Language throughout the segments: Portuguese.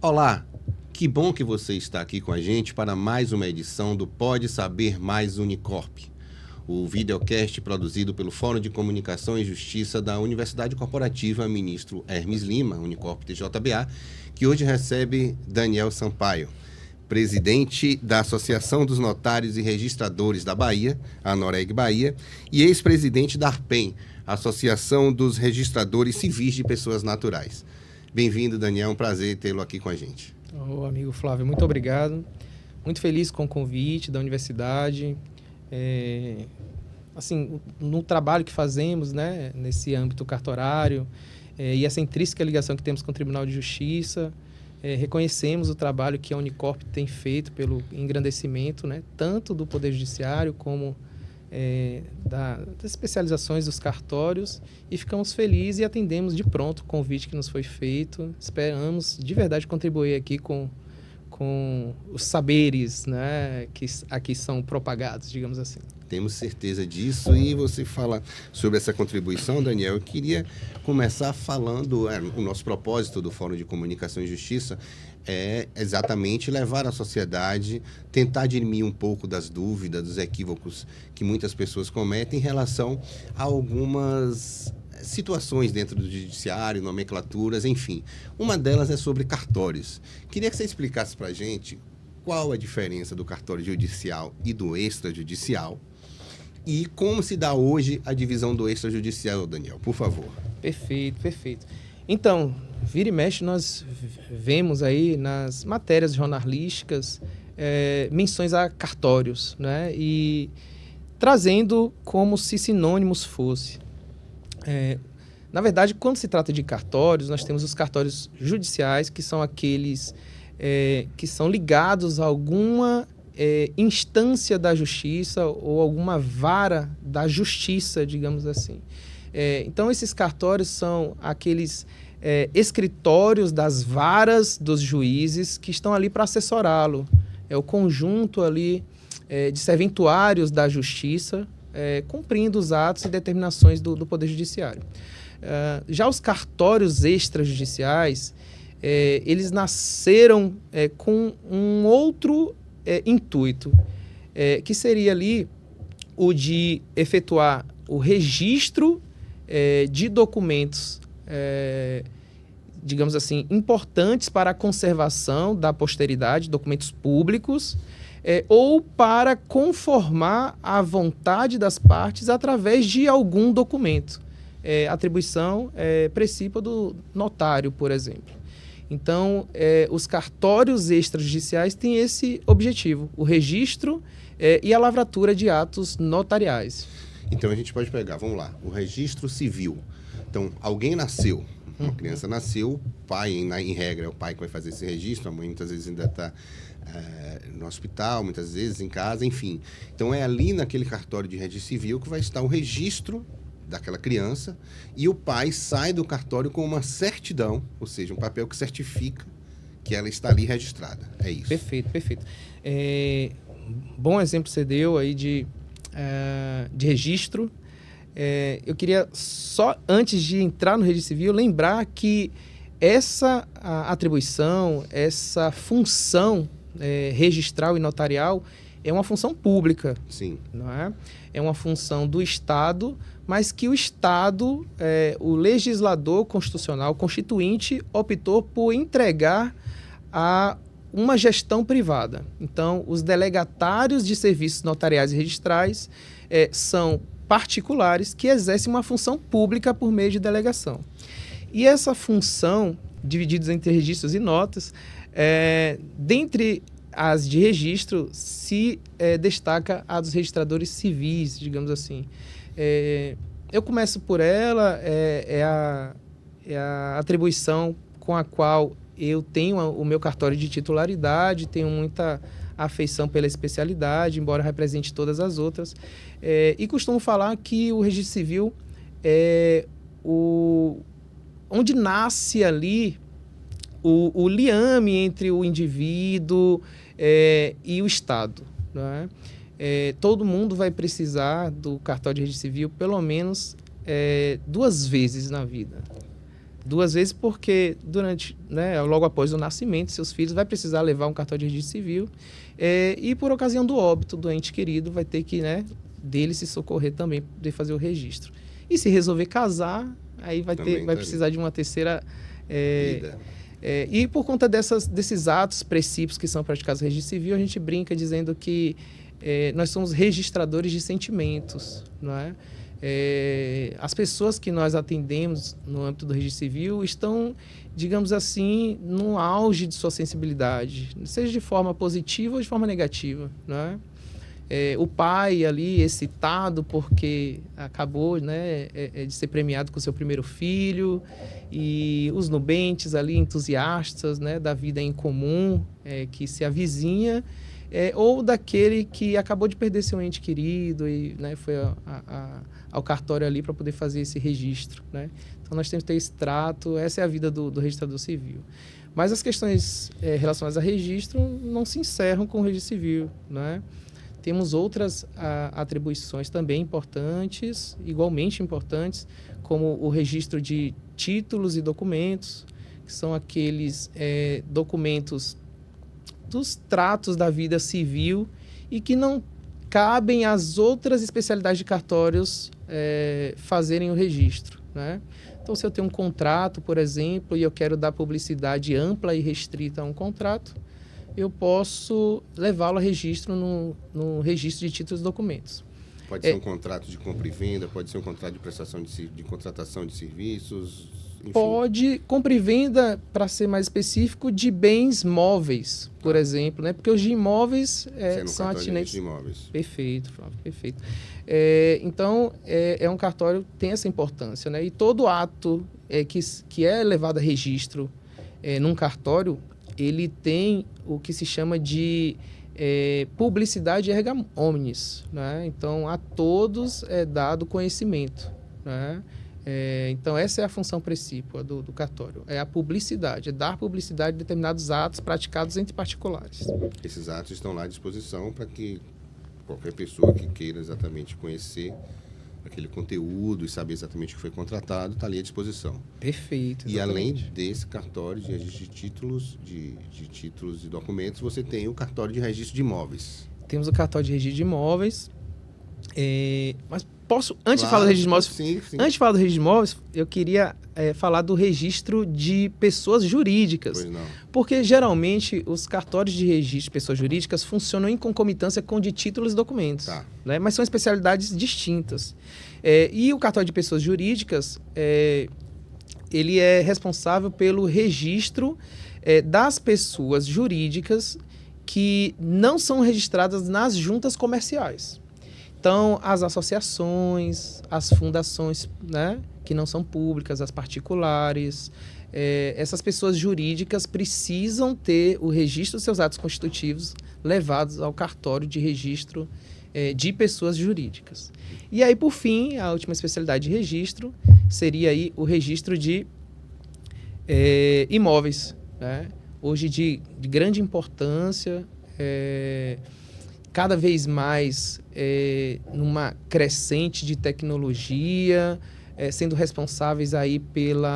Olá, que bom que você está aqui com a gente para mais uma edição do Pode Saber Mais Unicorp, o videocast produzido pelo Fórum de Comunicação e Justiça da Universidade Corporativa Ministro Hermes Lima, Unicorp TJBA, que hoje recebe Daniel Sampaio, presidente da Associação dos Notários e Registradores da Bahia, a Anoreg Bahia, e ex-presidente da ARPEM, Associação dos Registradores Civis de Pessoas Naturais. Bem-vindo, Daniel, um prazer tê-lo aqui com a gente. Ô, amigo Flávio, muito obrigado. Muito feliz com o convite da universidade. Assim, no trabalho que fazemos, né, nesse âmbito cartorário, e essa intrínseca ligação que temos com o Tribunal de Justiça, reconhecemos o trabalho que a Unicorp tem feito pelo engrandecimento, né, tanto do Poder Judiciário como das especializações dos cartórios, e ficamos felizes e atendemos de pronto o convite que nos foi feito. Esperamos de verdade contribuir aqui com os saberes, né, que aqui são propagados, digamos assim. Temos certeza disso, e você fala sobre essa contribuição, Daniel. Eu queria começar falando, o nosso propósito do Fórum de Comunicação e Justiça é exatamente levar a sociedade, tentar dirimir um pouco das dúvidas, dos equívocos que muitas pessoas cometem em relação a algumas situações dentro do judiciário, nomenclaturas, enfim. Uma delas é sobre cartórios. Queria que você explicasse para a gente qual a diferença do cartório judicial e do extrajudicial e como se dá hoje a divisão do extrajudicial, Daniel, por favor. Perfeito, perfeito. Então, vira e mexe, nós vemos aí nas matérias jornalísticas menções a cartórios, né? E trazendo como se sinônimos fosse. Na verdade, quando se trata de cartórios, nós temos os cartórios judiciais, que são aqueles que são ligados a alguma instância da justiça ou alguma vara da justiça, digamos assim. Então, esses cartórios são aqueles escritórios das varas dos juízes que estão ali para assessorá-lo. É o conjunto ali de serventuários da justiça, cumprindo os atos e determinações do Poder Judiciário. Já os cartórios extrajudiciais, eles nasceram com um outro intuito, que seria ali o de efetuar o registro de documentos, digamos assim, importantes para a conservação da posteridade, documentos públicos, ou para conformar a vontade das partes através de algum documento. Atribuição precípua do notário, por exemplo. Então, os cartórios extrajudiciais têm esse objetivo, o registro e a lavratura de atos notariais. Então, a gente pode pegar, vamos lá, o registro civil. Então, alguém nasceu, uma criança nasceu, o pai, em regra, é o pai que vai fazer esse registro, a mãe muitas vezes ainda está no hospital, muitas vezes em casa, enfim. Então, é ali naquele cartório de registro civil que vai estar o registro daquela criança, e o pai sai do cartório com uma certidão, ou seja, um papel que certifica que ela está ali registrada. É isso. Perfeito, perfeito. Bom exemplo você deu aí de registro. Eu queria só, antes de entrar no registro civil, lembrar que essa atribuição, essa função registral e notarial é uma função pública. Sim. Não é? É uma função do Estado, mas que o Estado, o legislador constitucional, constituinte, optou por entregar a uma gestão privada. Então, os delegatários de serviços notariais e registrais são particulares que exercem uma função pública por meio de delegação. E essa função, divididos entre registros e notas, dentre as de registro, se destaca a dos registradores civis, digamos assim. Eu começo por ela, é a atribuição com a qual eu tenho o meu cartório de titularidade, tenho muita afeição pela especialidade, embora represente todas as outras. E costumo falar que o registro civil é onde nasce ali o liame entre o indivíduo e o Estado, não é? Todo mundo vai precisar do cartório de registro civil, pelo menos duas vezes na vida. Duas vezes porque logo após o nascimento, seus filhos vai precisar levar um cartório de registro civil e por ocasião do óbito do ente querido vai ter que, dele se socorrer também, poder fazer o registro. E se resolver casar, aí vai precisar de uma terceira vida. E por conta desses atos precípios que são praticados no registro civil, a gente brinca dizendo que nós somos registradores de sentimentos, não é? As pessoas que nós atendemos no âmbito do registro civil estão, digamos assim, no auge de sua sensibilidade, seja de forma positiva ou de forma negativa, não é? O pai ali excitado porque acabou de ser premiado com seu primeiro filho, e os nubentes ali entusiastas da vida em comum que se avizinha, ou daquele que acabou de perder seu ente querido e foi ao cartório ali para poder fazer esse registro. Então nós temos que ter esse trato, essa é a vida do registrador civil. Mas as questões relacionadas a registro não se encerram com o registro civil, Temos outras atribuições também importantes, igualmente importantes, como o registro de títulos e documentos, que são aqueles documentos dos tratos da vida civil e que não cabem às outras especialidades de cartórios fazerem o registro. Então, se eu tenho um contrato, por exemplo, e eu quero dar publicidade ampla e restrita a um contrato, eu posso levá-lo a registro no registro de títulos e documentos. Pode ser um contrato de compra e venda, pode ser um contrato de prestação de contratação de serviços, enfim. Pode, compra e venda, para ser mais específico, de bens móveis, por exemplo, Porque os de imóveis são atinentes. De imóveis. Perfeito, Flávio, perfeito. Então, é um cartório que tem essa importância, E todo ato que é levado a registro num cartório, ele tem o que se chama de publicidade erga omnes, Então, a todos é dado conhecimento, Então, essa é a função precípua do cartório, é a publicidade, é dar publicidade a determinados atos praticados entre particulares. Esses atos estão lá à disposição para que qualquer pessoa que queira exatamente conhecer aquele conteúdo e saber exatamente o que foi contratado, está ali à disposição. Perfeito. Exatamente. E além desse cartório de registro de títulos e documentos, você tem o cartório de registro de imóveis. Temos o cartório de registro de imóveis. Mas posso, antes de falar do registro de imóveis, sim. Antes de falar do registro de imóveis, eu queria falar do registro de pessoas jurídicas. Pois não. Porque geralmente os cartórios de registro de pessoas jurídicas funcionam em concomitância com o de títulos e documentos. Tá. Mas são especialidades distintas. E o cartório de pessoas jurídicas, ele é responsável pelo registro das pessoas jurídicas que não são registradas nas juntas comerciais. Então, as associações, as fundações, que não são públicas, as particulares, essas pessoas jurídicas precisam ter o registro dos seus atos constitutivos levados ao cartório de registro de pessoas jurídicas. E aí, por fim, a última especialidade de registro seria aí o registro de imóveis, Hoje de grande importância, cada vez mais numa crescente de tecnologia, sendo responsáveis aí pelo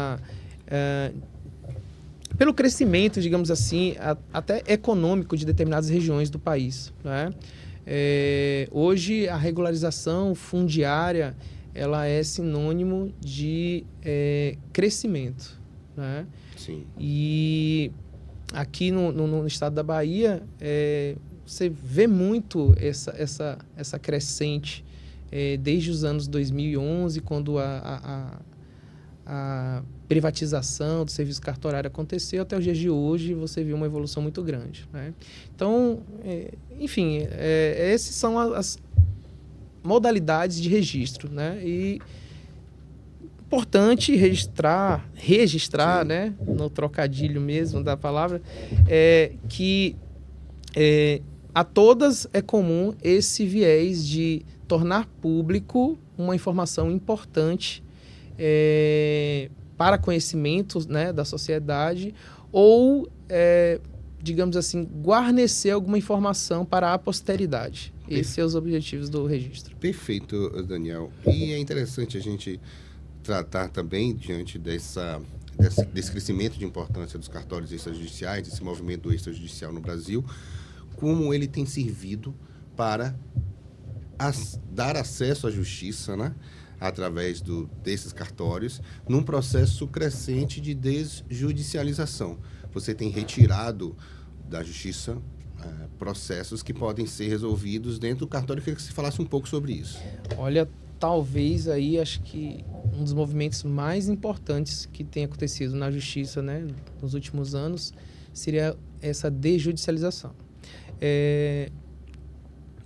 crescimento, digamos assim, até econômico de determinadas regiões do país. Hoje, a regularização fundiária ela é sinônimo de crescimento. Sim. E aqui no estado da Bahia, você vê muito essa crescente desde os anos 2011, quando a privatização do serviço cartorário aconteceu, até os dias de hoje você viu uma evolução muito grande. Então, enfim, essas são as modalidades de registro. E importante registrar, no trocadilho mesmo da palavra, que a todas é comum esse viés de tornar público uma informação importante para conhecimento da sociedade ou, digamos assim, guarnecer alguma informação para a posteridade. Esses são os objetivos do registro. Perfeito, Daniel. E é interessante a gente tratar também, diante desse crescimento de importância dos cartórios extrajudiciais, desse movimento extrajudicial no Brasil, como ele tem servido para dar acesso à justiça, né? Através desses cartórios, num processo crescente de desjudicialização. Você tem retirado da justiça processos que podem ser resolvidos dentro do cartório. Eu queria que você falasse um pouco sobre isso. Olha, talvez aí, acho que um dos movimentos mais importantes que tem acontecido na justiça, né, nos últimos anos, seria essa desjudicialização.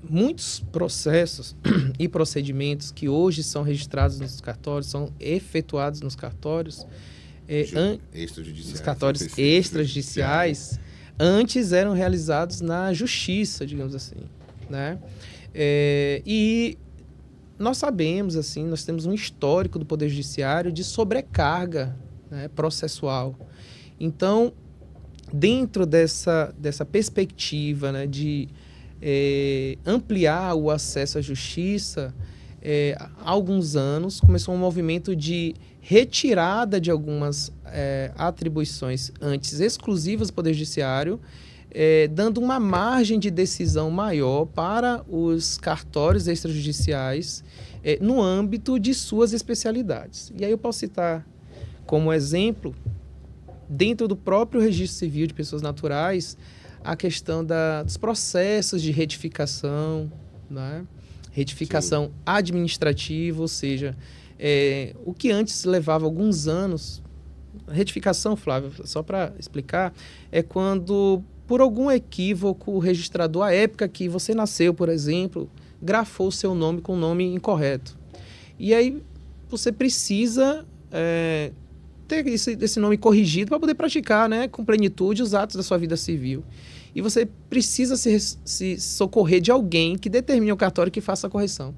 Muitos processos e procedimentos que hoje são registrados nos cartórios, são efetuados nos cartórios, Extrajudiciais. os cartórios extrajudiciais, antes eram realizados na justiça, digamos assim, né? E nós sabemos, assim, nós temos um histórico do Poder Judiciário de sobrecarga, né, processual. Então, dentro dessa perspectiva, né, de ampliar o acesso à justiça, há alguns anos começou um movimento de retirada de algumas atribuições antes exclusivas do Poder Judiciário, dando uma margem de decisão maior para os cartórios extrajudiciais no âmbito de suas especialidades. E aí eu posso citar como exemplo, dentro do próprio Registro Civil de Pessoas Naturais, a questão dos processos de retificação, né? Retificação Sim. administrativa, ou seja, o que antes levava alguns anos. Retificação, Flávio, só para explicar, é quando, por algum equívoco, o registrador, à época que você nasceu, por exemplo, grafou o seu nome com o nome incorreto. E aí você precisa ter esse nome corrigido para poder praticar, né, com plenitude os atos da sua vida civil. E você precisa se socorrer de alguém que determine o cartório que faça a correção.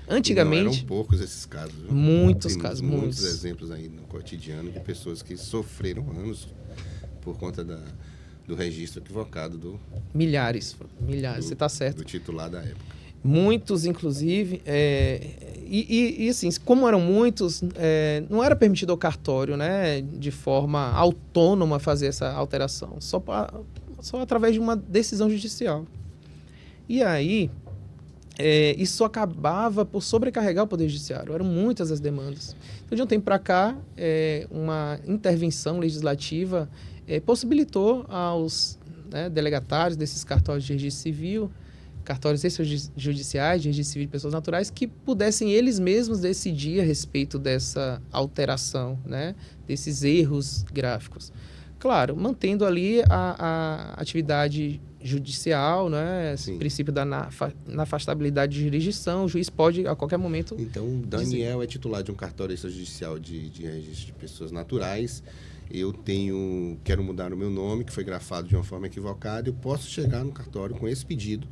Antigamente... Não eram poucos esses casos. Viu? Muitos Tem casos. Muitos exemplos aí no cotidiano de pessoas que sofreram anos por conta do registro equivocado do... Milhares, você está certo. Do titular da época. Muitos, inclusive, e assim, como eram muitos, não era permitido ao cartório, né, de forma autônoma fazer essa alteração, só através de uma decisão judicial. E aí, isso acabava por sobrecarregar o Poder Judiciário, eram muitas as demandas. Então, de um tempo para cá, uma intervenção legislativa possibilitou aos delegatários desses cartórios de registro civil, cartórios extrajudiciais de registro civil de pessoas naturais, que pudessem eles mesmos decidir a respeito dessa alteração, né, desses erros gráficos. Claro, mantendo ali a atividade judicial, né, esse princípio da inafastabilidade de jurisdição, o juiz pode, a qualquer momento... Então, Daniel é titular de um cartório extrajudicial de registro de pessoas naturais. Eu quero mudar o meu nome, que foi grafado de uma forma equivocada. Eu posso chegar no cartório com esse pedido.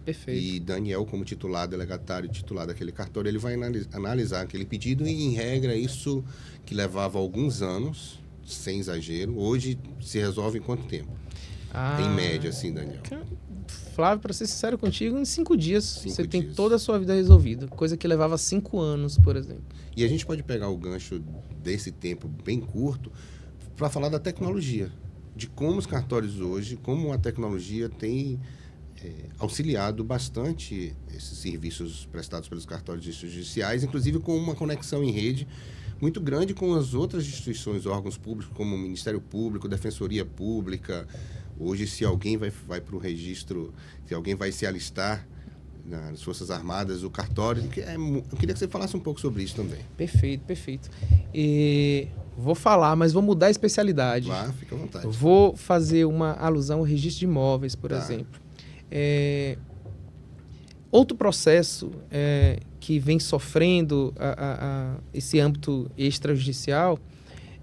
Perfeito. E Daniel, como titular, delegatário titular daquele cartório, ele vai analisar aquele pedido e, em regra, isso que levava alguns anos, sem exagero, hoje se resolve em quanto tempo? Em média, assim, Daniel. Flávio, para ser sincero contigo, em 5 dias você tem dias. toda a sua vida resolvida, coisa que levava 5 anos, por exemplo. E a gente pode pegar o gancho desse tempo bem curto para falar da tecnologia, de como os cartórios hoje, como a tecnologia tem auxiliado bastante esses serviços prestados pelos cartórios extrajudiciais, inclusive com uma conexão em rede muito grande com as outras instituições, órgãos públicos, como o Ministério Público, Defensoria Pública. Hoje, se alguém vai para o registro, se alguém vai se alistar nas Forças Armadas, o cartório... Eu queria que você falasse um pouco sobre isso também. Perfeito. Vou falar, mas vou mudar a especialidade. Lá, fica à vontade. Vou fazer uma alusão ao registro de imóveis, por exemplo. Outro processo que vem sofrendo esse âmbito extrajudicial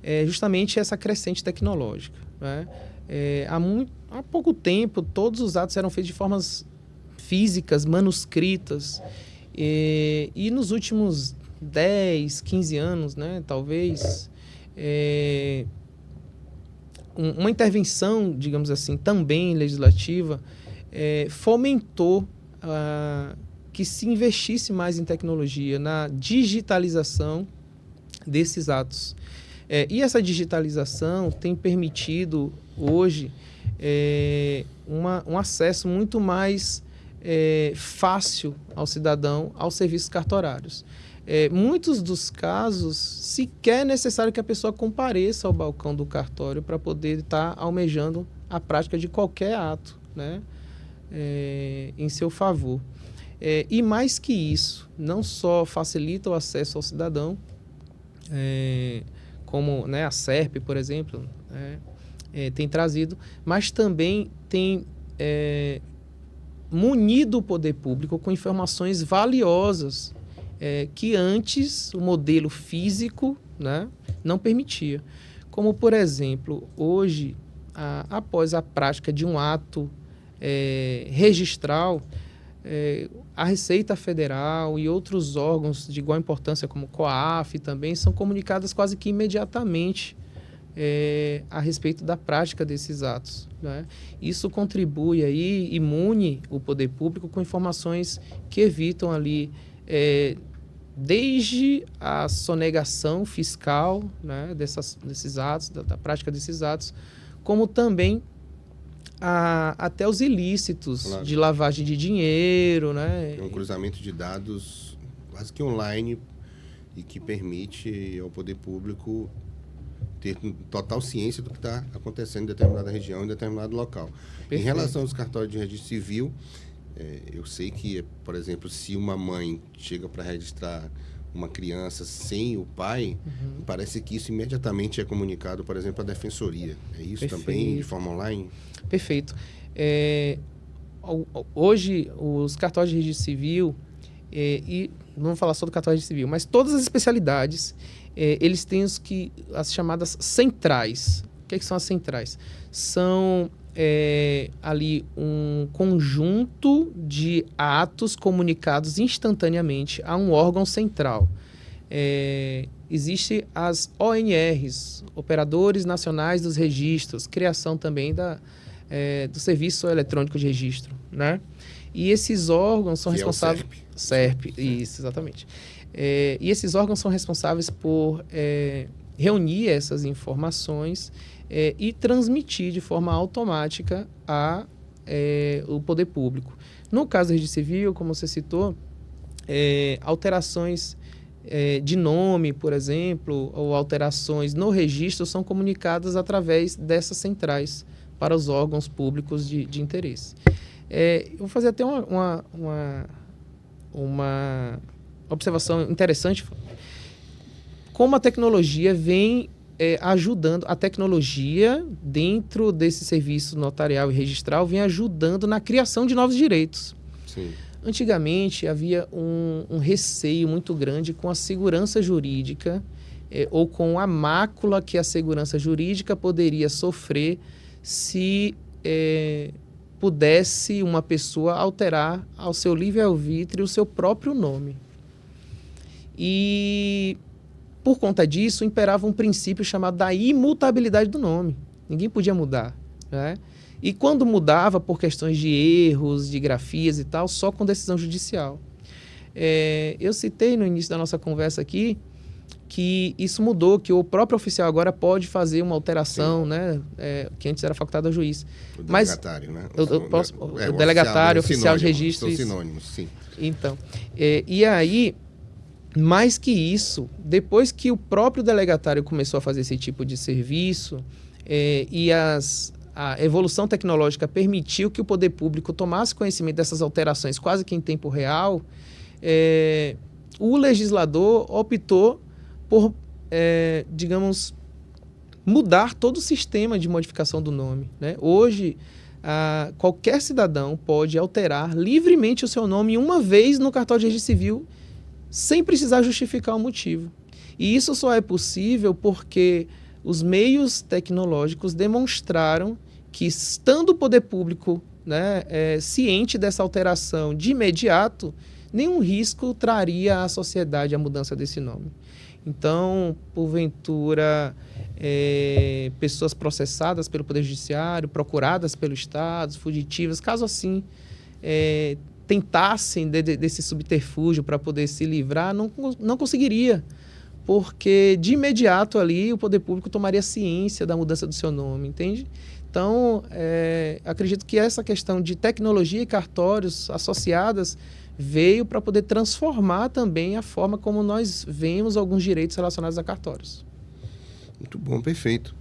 é justamente essa crescente tecnológica, né? Há pouco tempo, todos os atos eram feitos de formas físicas, manuscritas, e nos últimos 10, 15 anos, né, talvez, uma intervenção, digamos assim, também legislativa, fomentou que se investisse mais em tecnologia, na digitalização desses atos. E essa digitalização tem permitido, hoje, um acesso muito mais fácil ao cidadão aos serviços cartorários. Muitos dos casos, sequer é necessário que a pessoa compareça ao balcão do cartório para poder estar almejando a prática de qualquer ato, né, em seu favor. E mais que isso, não só facilita o acesso ao cidadão, como, né, a SERP, por exemplo, tem trazido, mas também tem munido o poder público com informações valiosas que antes o modelo físico, né, não permitia. Como, por exemplo, hoje, após a prática de um ato registral, a Receita Federal e outros órgãos de igual importância, como o COAF, também são comunicadas quase que imediatamente a respeito da prática desses atos, né? Isso contribui aí, imune o poder público com informações que evitam ali, desde a sonegação fiscal, né, desses atos, da prática desses atos, como também até os ilícitos, claro, de lavagem de dinheiro, né? É um cruzamento de dados quase que online e que permite ao poder público ter total ciência do que está acontecendo em determinada região, em determinado local. Perfeito. Em relação aos cartórios de registro civil, eu sei que, por exemplo, se uma mãe chega para registrar uma criança sem o pai, parece que isso imediatamente é comunicado, por exemplo, à defensoria. É isso. Perfeito. Também, de forma online? Perfeito. Hoje, os cartórios de registro civil, e não vamos falar só do cartório de registro civil, mas todas as especialidades, eles têm as chamadas centrais. O que são as centrais? São ali um conjunto de atos comunicados instantaneamente a um órgão central. Existem as ONRs, Operadores Nacionais dos Registros, criação também do Serviço Eletrônico de Registro, né? E esses órgãos são responsáveis... SERP, isso, exatamente. E esses órgãos são responsáveis por reunir essas informações e transmitir de forma automática o poder público. No caso do registro civil, como você citou, alterações de nome, por exemplo, ou alterações no registro são comunicadas através dessas centrais para os órgãos públicos de interesse. Eu vou fazer até uma observação interessante. Como a tecnologia vem ajudando, a tecnologia dentro desse serviço notarial e registral vem ajudando na criação de novos direitos. Sim. Antigamente havia um receio muito grande com a segurança jurídica ou com a mácula que a segurança jurídica poderia sofrer se pudesse uma pessoa alterar ao seu livre-arbítrio o seu próprio nome. E, por conta disso, imperava um princípio chamado da imutabilidade do nome. Ninguém podia mudar, né? E quando mudava por questões de erros, de grafias e tal, só com decisão judicial. Eu citei no início da nossa conversa aqui que isso mudou, que o próprio oficial agora pode fazer uma alteração, né? Que antes era facultado ao juiz. O delegatário, né? O delegatário, oficial de registro. São sinônimos, sim. Então, e aí, mais que isso, depois que o próprio delegatário começou a fazer esse tipo de serviço e a evolução tecnológica permitiu que o poder público tomasse conhecimento dessas alterações quase que em tempo real, o legislador optou por, digamos, mudar todo o sistema de modificação do nome, né? Hoje, qualquer cidadão pode alterar livremente o seu nome uma vez no cartório de registro civil, sem precisar justificar o motivo. E isso só é possível porque os meios tecnológicos demonstraram que, estando o poder público, né, ciente dessa alteração de imediato, nenhum risco traria à sociedade a mudança desse nome. Então, porventura, pessoas processadas pelo Poder Judiciário, procuradas pelo Estado, fugitivas, caso assim tentassem desse subterfúgio para poder se livrar, não conseguiria, porque de imediato ali o poder público tomaria ciência da mudança do seu nome, entende? Então, acredito que essa questão de tecnologia e cartórios associadas veio para poder transformar também a forma como nós vemos alguns direitos relacionados a cartórios. Muito bom, perfeito.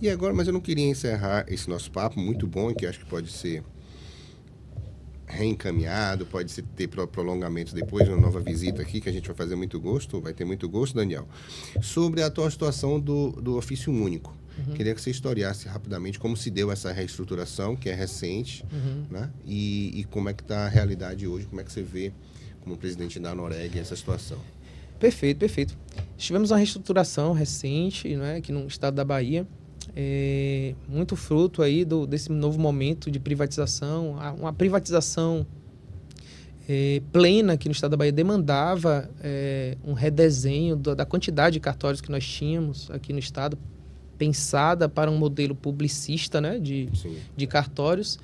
E agora, mas eu não queria encerrar esse nosso papo, muito bom, que acho que pode ser reencaminhado, pode ser ter prolongamento depois de uma nova visita aqui, que a gente vai fazer muito gosto, vai ter muito gosto, Daniel, sobre a atual situação do ofício único. Queria que você historiasse rapidamente como se deu essa reestruturação, que é recente, né? E como é que está a realidade hoje, como é que você vê, como presidente da Anoreg, essa situação. Perfeito, perfeito. Tivemos uma reestruturação recente, né, aqui no estado da Bahia, muito fruto aí desse novo momento de privatização, uma privatização plena aqui no estado da Bahia demandava um redesenho da quantidade de cartórios que nós tínhamos aqui no estado, pensada para um modelo publicista, né, de cartórios.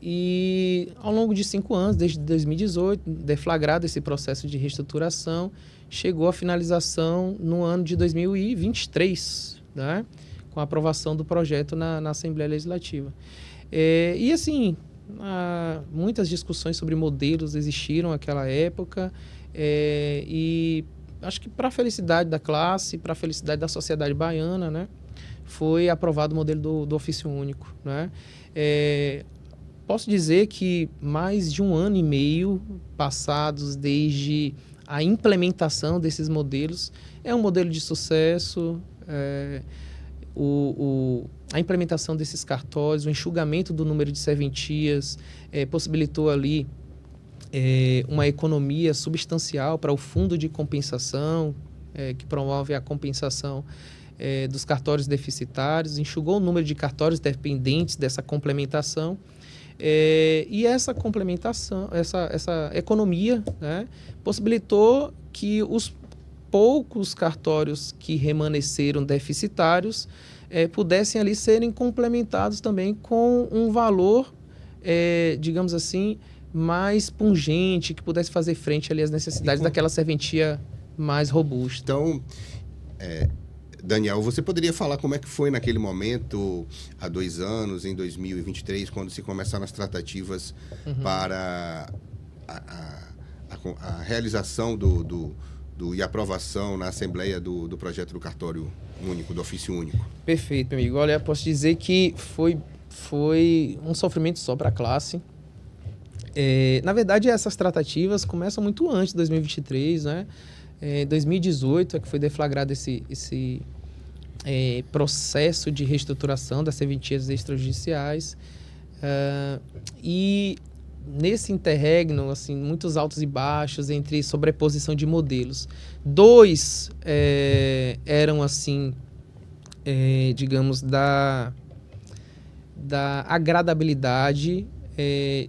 E ao longo de 5 anos, desde 2018, deflagrado esse processo de reestruturação, chegou à finalização no ano de 2023, né, com a aprovação do projeto na Assembleia Legislativa. E assim, muitas discussões sobre modelos existiram naquela época, e acho que para a felicidade da classe, para a felicidade da sociedade baiana, né, foi aprovado o modelo do ofício único, né? Posso dizer que mais de 1 ano e meio passados desde a implementação desses modelos, é um modelo de sucesso. A implementação desses cartórios, o enxugamento do número de serventias, possibilitou ali uma economia substancial para o fundo de compensação, que promove a compensação dos cartórios deficitários, enxugou o número de cartórios dependentes dessa complementação, e essa complementação, essa economia, né, possibilitou que os poucos cartórios que remanesceram deficitários pudessem ali serem complementados também com um valor, digamos assim, mais pungente, que pudesse fazer frente ali às necessidades daquela serventia mais robusta. Então, Daniel, você poderia falar como é que foi naquele momento, há 2 anos, em 2023, quando se começaram as tratativas para a realização e aprovação na Assembleia do projeto do cartório único, do ofício único? Perfeito, meu amigo. Olha, posso dizer que foi um sofrimento só para a classe. Na verdade, essas tratativas começam muito antes de 2023, né? Em 2018 é que foi deflagrado esse processo de reestruturação das serventias extrajudiciais, e nesse interregno, assim, muitos altos e baixos entre sobreposição de modelos. 2 eram, assim, digamos, da agradabilidade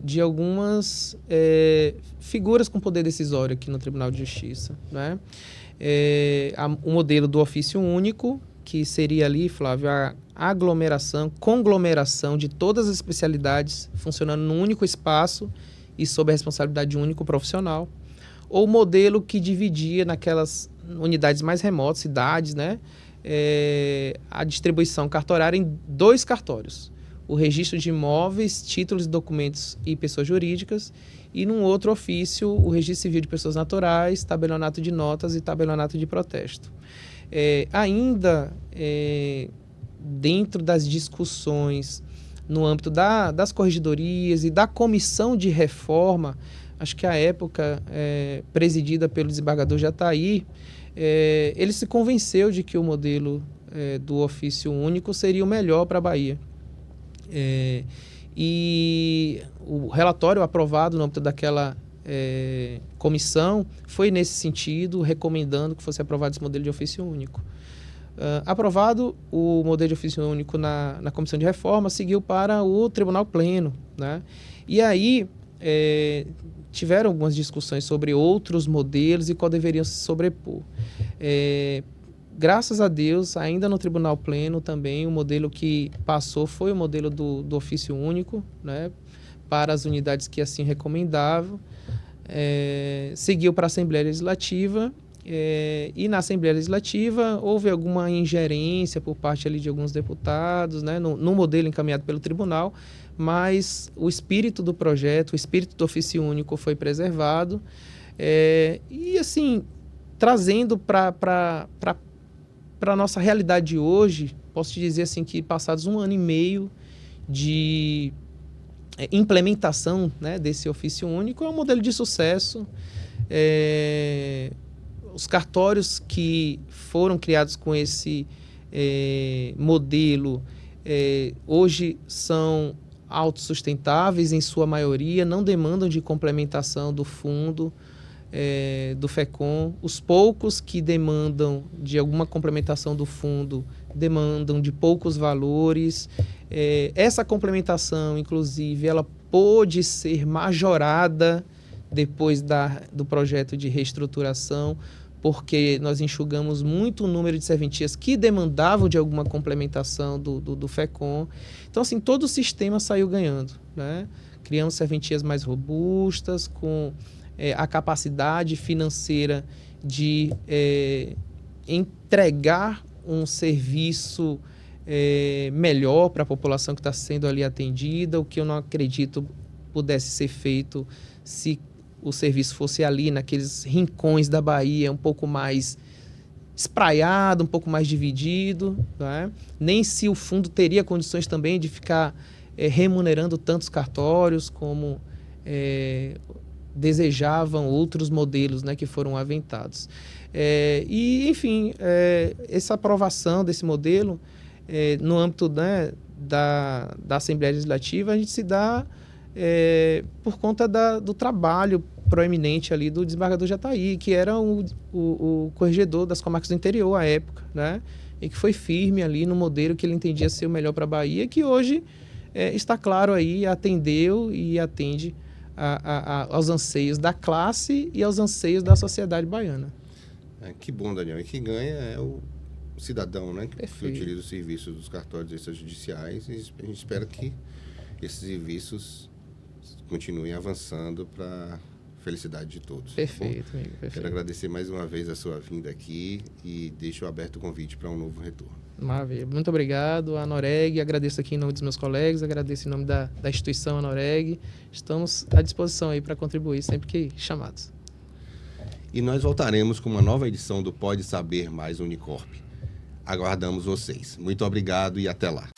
de algumas figuras com poder decisório aqui no Tribunal de Justiça, né? O modelo do ofício único, que seria ali, Flávio, a conglomeração de todas as especialidades funcionando num único espaço e sob a responsabilidade de um único profissional. Ou o modelo que dividia naquelas unidades mais remotas, cidades, né, a distribuição cartorária em 2 cartórios. O registro de imóveis, títulos, documentos e pessoas jurídicas, e num outro ofício, o registro civil de pessoas naturais, tabelionato de notas e tabelionato de protesto. Ainda dentro das discussões no âmbito das corregedorias e da comissão de reforma, acho que a época presidida pelo desembargador Jataí, ele se convenceu de que o modelo do ofício único seria o melhor para a Bahia. E o relatório aprovado no âmbito daquela comissão foi nesse sentido, recomendando que fosse aprovado esse modelo de ofício único. Aprovado o modelo de ofício único na comissão de reforma, seguiu para o Tribunal Pleno, né? E aí tiveram algumas discussões sobre outros modelos e qual deveriam se sobrepor. Graças a Deus, ainda no Tribunal Pleno também, o modelo que passou foi o modelo do ofício único, né? para as unidades que assim recomendavam, seguiu para a Assembleia Legislativa, e na Assembleia Legislativa houve alguma ingerência por parte ali de alguns deputados, né, no modelo encaminhado pelo tribunal, mas o espírito do projeto, o espírito do ofício único foi preservado, e assim, trazendo para a nossa realidade de hoje, posso te dizer assim que passados 1 ano e meio de implementação, né, desse ofício único, é um modelo de sucesso. Os cartórios que foram criados com esse modelo hoje são autossustentáveis em sua maioria, não demandam de complementação do fundo do FECOM. Os poucos que demandam de alguma complementação do fundo demandam de poucos valores. Essa complementação, inclusive, ela pôde ser majorada depois do projeto de reestruturação, porque nós enxugamos muito o número de serventias que demandavam de alguma complementação do FECOM. Então, assim, todo o sistema saiu ganhando, né? Criamos serventias mais robustas, com a capacidade financeira de entregar um serviço melhor para a população que está sendo ali atendida, o que eu não acredito pudesse ser feito se o serviço fosse ali naqueles rincões da Bahia, um pouco mais espraiado, um pouco mais dividido, né? Nem se o fundo teria condições também de ficar remunerando tantos cartórios como desejavam outros modelos, né, que foram aventados. E, enfim, essa aprovação desse modelo, no âmbito, né, da Assembleia Legislativa, a gente se dá por conta do trabalho proeminente ali do desembargador Jataí, que era o corregedor das comarcas do interior à época, né? E que foi firme ali no modelo que ele entendia ser o melhor para a Bahia, que hoje está claro aí, atendeu e atende aos anseios da classe e aos anseios da sociedade baiana. Que bom, Daniel. E quem ganha é o cidadão, né? Que utiliza os serviços dos cartórios extrajudiciais, e a gente espera que esses serviços continuem avançando para a felicidade de todos. Perfeito, amigo. Perfeito. Quero agradecer mais uma vez a sua vinda aqui e deixo aberto o convite para um novo retorno. Maravilha. Muito obrigado, a Anoreg. Agradeço aqui em nome dos meus colegas, agradeço em nome da instituição Anoreg. Estamos à disposição aí para contribuir sempre que chamados. E nós voltaremos com uma nova edição do Pode Saber Mais Unicorp. Aguardamos vocês. Muito obrigado e até lá.